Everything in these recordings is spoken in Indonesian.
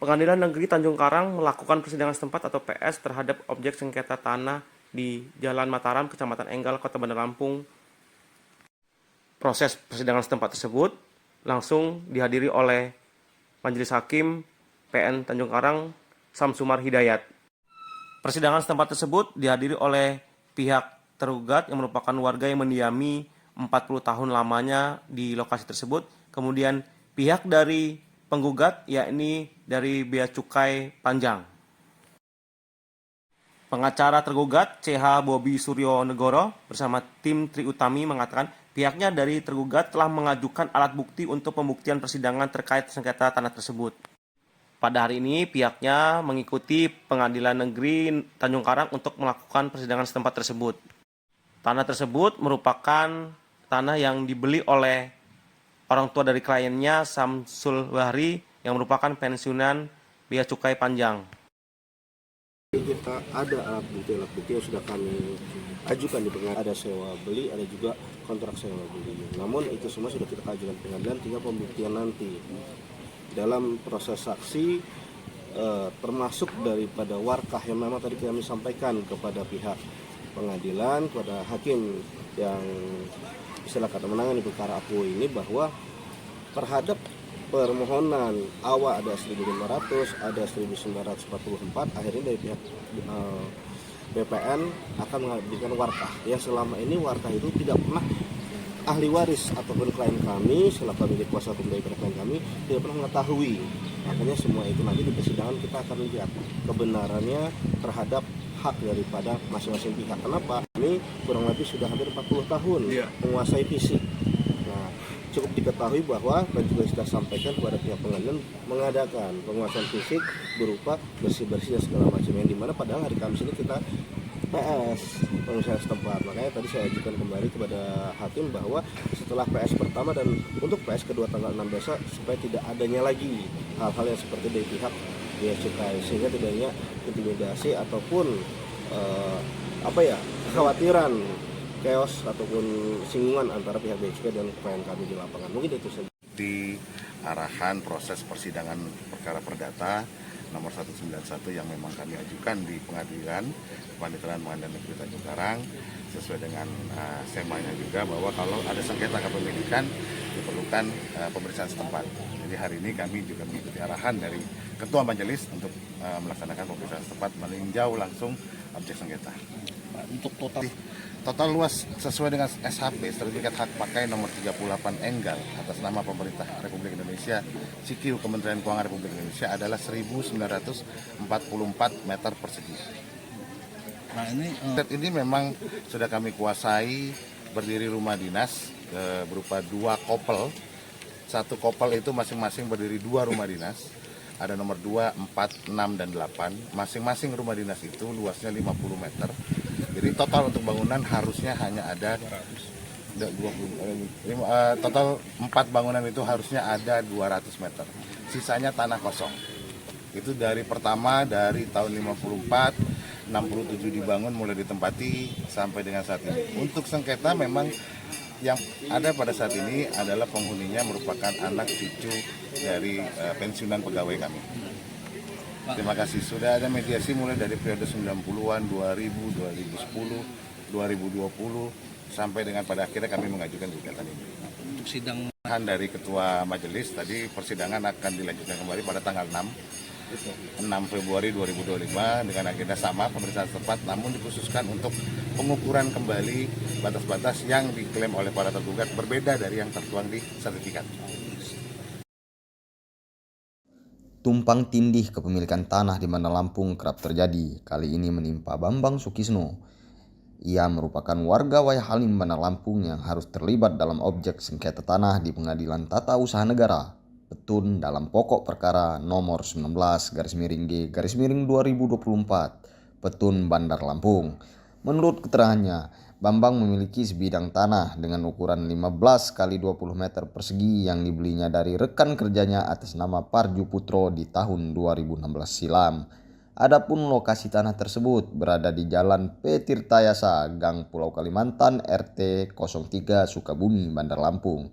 Pengadilan Negeri Tanjung Karang melakukan persidangan setempat atau PS terhadap objek sengketa tanah di Jalan Mataram, Kecamatan Enggal, Kota Bandar Lampung. Proses persidangan setempat tersebut langsung dihadiri oleh Majelis Hakim PN Tanjung Karang Samsumar Hidayat. Persidangan setempat tersebut dihadiri oleh pihak tergugat yang merupakan warga yang mendiami 40 tahun lamanya di lokasi tersebut. Kemudian pihak dari penggugat yakni dari Bea Cukai Panjang. Pengacara tergugat CH Bobi Suryo Negoro bersama tim Tri Utami mengatakan pihaknya dari tergugat telah mengajukan alat bukti untuk pembuktian persidangan terkait sengketa tanah tersebut. Pada hari ini pihaknya mengikuti Pengadilan Negeri Tanjung Karang untuk melakukan persidangan setempat tersebut. Tanah tersebut merupakan tanah yang dibeli oleh orang tua dari kliennya Samsul Bahri yang merupakan pensiunan Bea Cukai Panjang. Kita ada alat bukti yang sudah kami ajukan di pengadilan, ada sewa beli, ada juga kontrak sewa beli. Namun itu semua sudah kita ajukan pengadilan, tinggal pembuktian nanti. Dalam proses saksi termasuk daripada warkah yang memang tadi kami sampaikan kepada pihak pengadilan, kepada hakim yang istilah kata menangani perkara APO ini, bahwa terhadap permohonan awal ada 1.500, ada 1.944, akhirnya dari pihak BPN akan menghadirkan warkah yang selama ini warkah itu tidak pernah ahli waris ataupun klien kami selaku menjadi kuasa hukum dari klien kami tidak pernah mengetahui. Makanya semua itu nanti di persidangan kita akan lihat kebenarannya terhadap hak daripada masing-masing pihak. Kenapa? Ini kurang lebih sudah hampir 40 tahun menguasai fisik. Nah, cukup diketahui bahwa dan juga sudah sampaikan kepada pihak pengadilan mengadakan penguasaan fisik berupa bersih-bersih dan segala macam, yang dimana padahal hari Kamis ini kita PS pengusaha setempat. Makanya tadi saya ajukan kembali kepada hakim bahwa setelah PS pertama dan untuk PS kedua tanggal 6 besok supaya tidak adanya lagi hal-hal yang seperti dari pihak Bea Cukai, sehingga tidaknya intimidasi ataupun kekhawatiran chaos ataupun singgungan antara pihak Bea Cukai dan klien kami di lapangan. Mungkin itu saja. Di arahan proses persidangan perkara perdata nomor 191 yang memang kami ajukan di pengadilan Pengadilan Negeri Tanjung Karang, sesuai dengan semanya juga bahwa kalau ada sengketa kepemilikan diperlukan pemeriksaan setempat. Jadi hari ini kami juga mengikuti arahan dari Ketua Majelis untuk melaksanakan pemeriksaan setempat meninjau langsung objek sengketa. Untuk Total luas sesuai dengan SHP, sertifikat hak pakai nomor 38 Enggal atas nama pemerintah Republik Indonesia, CQ Kementerian Keuangan Republik Indonesia adalah 1.944 meter persegi. Nah ini memang sudah kami kuasai, berdiri rumah dinas berupa 2 kopel. Satu kopel itu masing-masing berdiri 2 rumah dinas. Ada nomor 2, 4, 6, dan 8. Masing-masing rumah dinas itu luasnya 50 meter. Jadi total untuk bangunan harusnya hanya ada 20, total 4 bangunan itu harusnya ada 200 meter. Sisanya tanah kosong. Itu dari pertama dari tahun 54, 67 dibangun mulai ditempati sampai dengan saat ini. Untuk sengketa memang yang ada pada saat ini adalah penghuninya merupakan anak cucu dari pensiunan pegawai kami. Terima kasih. Sudah ada mediasi mulai dari periode 90-an, 2000, 2010, 2020, sampai dengan pada akhirnya kami mengajukan gugatan ini. untuk sidang Dari Ketua Majelis, tadi persidangan akan dilanjutkan kembali pada tanggal 6 Februari 2025 dengan agenda sama pemeriksaan setempat, namun dikhususkan untuk pengukuran kembali batas-batas yang diklaim oleh para tergugat berbeda dari yang tertuang di sertifikat. Tumpang tindih kepemilikan tanah di Bandar Lampung kerap terjadi. Kali ini menimpa Bambang Sukisno. Ia merupakan warga Wayahalim Bandar Lampung yang harus terlibat dalam objek sengketa tanah di Pengadilan Tata Usaha Negara Petun dalam pokok perkara nomor 19/2024 Petun Bandar Lampung. Menurut keterangannya, Bambang memiliki sebidang tanah dengan ukuran 15 x 20 meter persegi yang dibelinya dari rekan kerjanya atas nama Parju Putro di tahun 2016 silam. Adapun lokasi tanah tersebut berada di Jalan P. Tirtayasa, Gang Pulau Kalimantan, RT 03 Sukabumi, Bandar Lampung.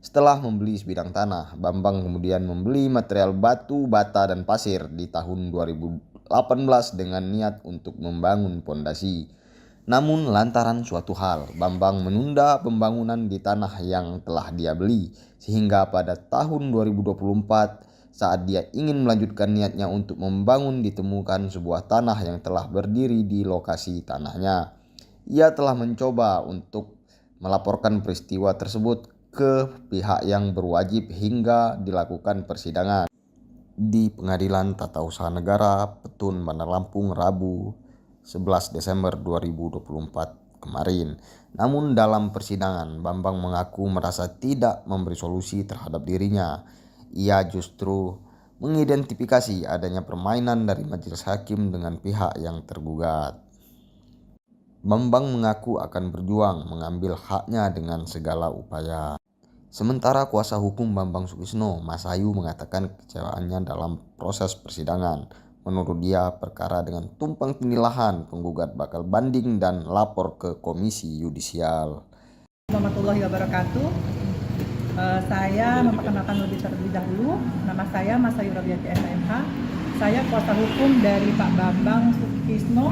Setelah membeli sebidang tanah, Bambang kemudian membeli material batu, bata, dan pasir di tahun 2018 dengan niat untuk membangun pondasi. Namun lantaran suatu hal, Bambang menunda pembangunan di tanah yang telah dia beli, sehingga pada tahun 2024 saat dia ingin melanjutkan niatnya untuk membangun ditemukan sebuah tanah yang telah berdiri di lokasi tanahnya. Ia telah mencoba untuk melaporkan peristiwa tersebut ke pihak yang berwajib hingga dilakukan persidangan di Pengadilan Tata Usaha Negara Petun Bandar Lampung Rabu 11 Desember 2024 kemarin. Namun dalam persidangan, Bambang mengaku merasa tidak memberi solusi terhadap dirinya. Ia justru mengidentifikasi adanya permainan dari majelis hakim dengan pihak yang tergugat. Bambang mengaku akan berjuang mengambil haknya dengan segala upaya. Sementara kuasa hukum Bambang Sukisno, Mas Ayu, mengatakan kekecewaannya dalam proses persidangan. Menurut dia, perkara dengan tumpang tindih lahan, penggugat bakal banding dan lapor ke Komisi Yudisial. Warahmatullahi wabarakatuh. Saya memperkenalkan terlebih dahulu. Nama saya Mas Ayu Rabiati SMH. Saya kuasa hukum dari Pak Bambang Sukisno.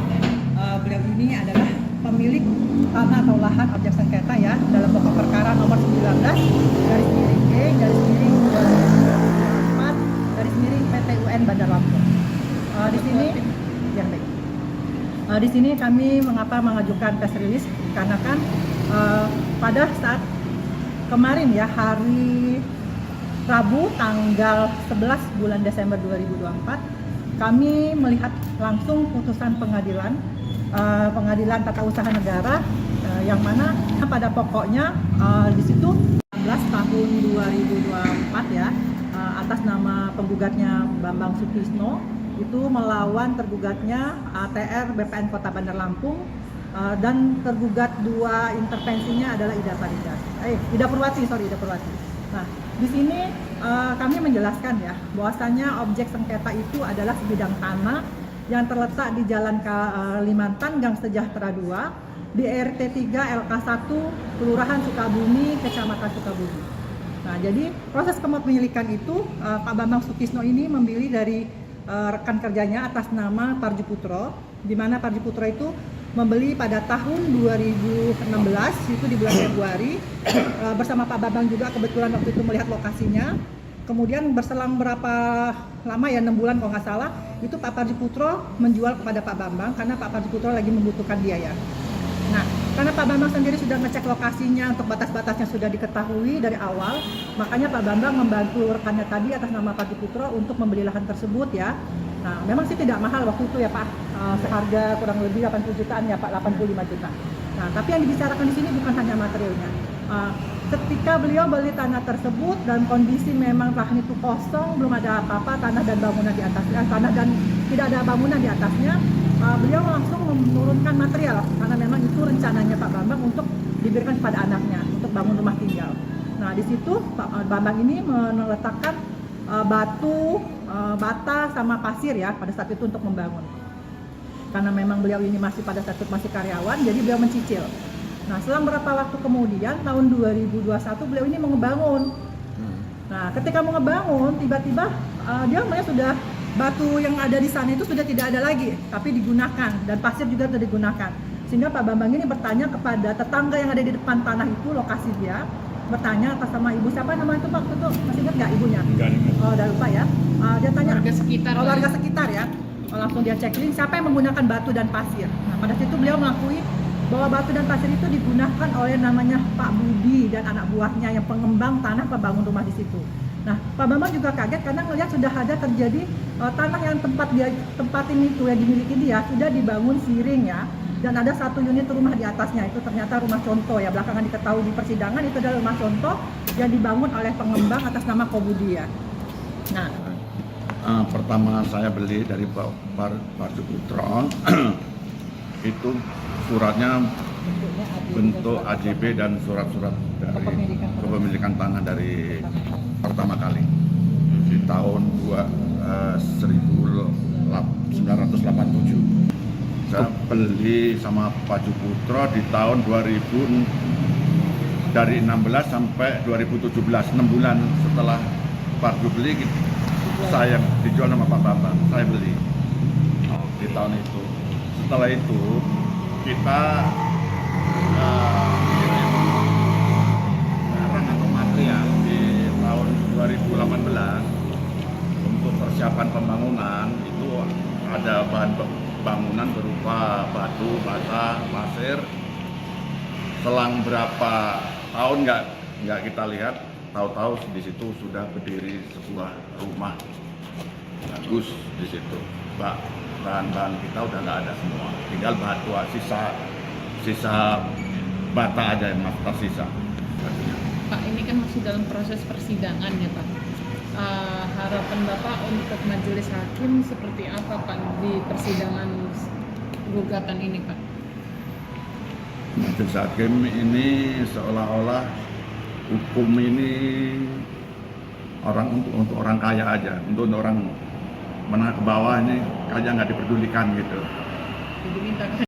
Beliau ini adalah pemilik tanah atau lahan objek sengketa ya dalam pokok perkara nomor 19 garis miring E garis miring 2024 garis miring PT UN Bandar Lampung. Di sini kami mengapa mengajukan press release karena kan pada saat kemarin ya hari Rabu tanggal 11 bulan Desember 2024 kami melihat langsung putusan pengadilan Tata Usaha Negara yang mana pada pokoknya di situ 16 tahun 2024 ya atas nama penggugatnya Bambang Sukisno itu melawan tergugatnya ATR BPN Kota Bandar Lampung dan tergugat dua intervensinya adalah Ida Purwati. Nah, di sini kami menjelaskan ya bahwasanya objek sengketa itu adalah sebidang tanah yang terletak di Jalan Kalimantan Gang Sejahtera 2 di RT 3 LK 1 Kelurahan Sukabumi, Kecamatan Sukabumi. Nah, jadi proses kepemilikan itu Pak Bambang Sukisno ini membeli dari rekan kerjanya atas nama Parju Putro, di mana Parju Putro itu membeli pada tahun 2016 itu di bulan Februari bersama Pak Bambang juga kebetulan waktu itu melihat lokasinya. Kemudian berselang berapa lama ya 6 bulan kalau nggak salah itu Pak Parju Putro menjual kepada Pak Bambang karena Pak Parju Putro lagi membutuhkan biaya. Nah, karena Pak Bambang sendiri sudah ngecek lokasinya untuk batas-batasnya sudah diketahui dari awal, makanya Pak Bambang membantu rekannya tadi atas nama Parju Putro untuk membeli lahan tersebut ya. Nah, memang sih tidak mahal waktu itu ya Pak, seharga kurang lebih 80 jutaan ya Pak, 85 juta. Nah, tapi yang dibicarakan di sini bukan hanya materialnya. Ketika beliau beli tanah tersebut dan kondisi memang lahan itu kosong, belum ada apa-apa, tanah dan bangunan di atasnya, tanah dan tidak ada bangunan di atasnya, beliau langsung menurunkan material karena memang itu rencananya Pak Bambang untuk diberikan kepada anaknya untuk bangun rumah tinggal. Nah, di situ Pak Bambang ini meletakkan batu, bata sama pasir ya pada saat itu untuk membangun. Karena memang beliau ini masih pada saat itu masih karyawan, jadi beliau mencicil. Nah, selang berapa waktu kemudian tahun 2021 beliau ini mau ngebangun. Nah, ketika mau ngebangun tiba-tiba dia melihat sudah batu yang ada di sana itu sudah tidak ada lagi, tapi digunakan dan pasir juga sudah digunakan. Sehingga Pak Bambang ini bertanya kepada tetangga yang ada di depan tanah itu lokasi dia, bertanya atas nama ibu siapa nama itu Pak itu masih ingat nggak ibunya? Oh, udah lupa ya. Dia tanya warga sekitar ya. Langsung dia checklist siapa yang menggunakan batu dan pasir. Nah, pada situ beliau mengakui bahwa batu dan pasir itu digunakan oleh namanya Pak Budi dan anak buahnya yang pengembang tanah pembangun rumah di situ. Nah, Pak Bambang juga kaget karena melihat sudah ada terjadi tanah yang tempatin itu yang dimiliki dia sudah dibangun siring ya, dan ada satu unit rumah di atasnya itu ternyata rumah contoh ya, belakangan diketahui di persidangan itu adalah rumah contoh yang dibangun oleh pengembang atas nama Kobudi ya. Nah, pertama saya beli dari Pak Parju Putro itu suratnya bentuk AJB dan surat-surat dari kepemilikan tanah dari pertama kali di tahun 1987. Saya beli sama Parju Putro di tahun 2016 dari 16 sampai 2017, 6 bulan setelah Pak Jubli saya dijual sama Pak Bambang, saya beli di tahun itu. Setelah itu kita barang atau material di tahun 2018 untuk persiapan pembangunan itu ada bahan bangunan berupa batu, bata, pasir. Selang berapa tahun nggak kita lihat, tahu-tahu di situ sudah berdiri sebuah rumah bagus di situ. Bahan-bahan kita udah nggak ada semua, tinggal batu, sisa bata aja yang masih tersisa. Pak, ini kan masih dalam proses persidangan ya Pak. Harapan Bapak untuk majelis hakim seperti apa Pak di persidangan gugatan ini Pak? Majelis hakim ini seolah-olah hukum ini untuk orang kaya aja, untuk orang menengah ke bawah ini kaya nggak diperdulikan gitu. Jadi minta